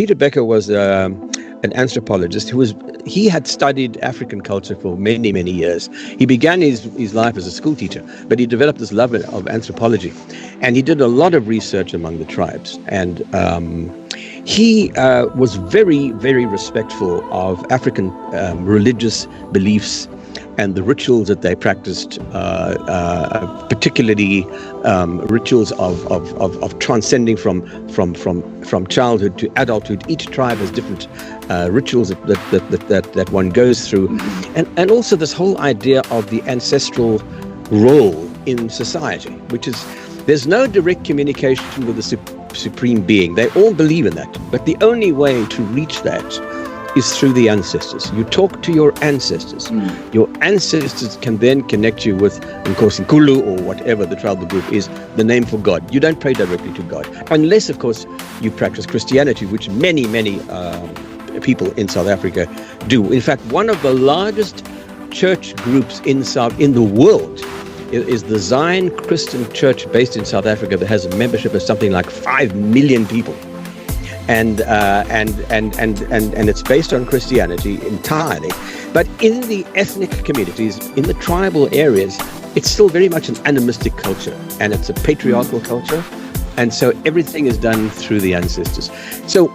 Peter Becker was an anthropologist he had studied African culture for many, many years. He began his life as a school teacher, but he developed this love of anthropology, and he did a lot of research among the tribes. And he was very, very respectful of African religious beliefs and the rituals that they practiced, particularly rituals of transcending from childhood to adulthood. Each tribe has different rituals that one goes through, and also this whole idea of the ancestral role in society, which is there's no direct communication with the supreme being. They all believe in that, but the only way to reach that is through the ancestors. You talk to your ancestors. Your ancestors can then connect you with Nkosinkulu or whatever the tribal group is, the name for God. You don't pray directly to God, unless, of course, you practice Christianity, which many people in South Africa do. In fact, one of the largest church groups in the world is the Zion Christian Church, based in South Africa, that has a membership of something like 5 million people. And it's based on Christianity entirely. But in the ethnic communities, in the tribal areas, it's still very much an animistic culture, and it's a patriarchal culture. And so everything is done through the ancestors. So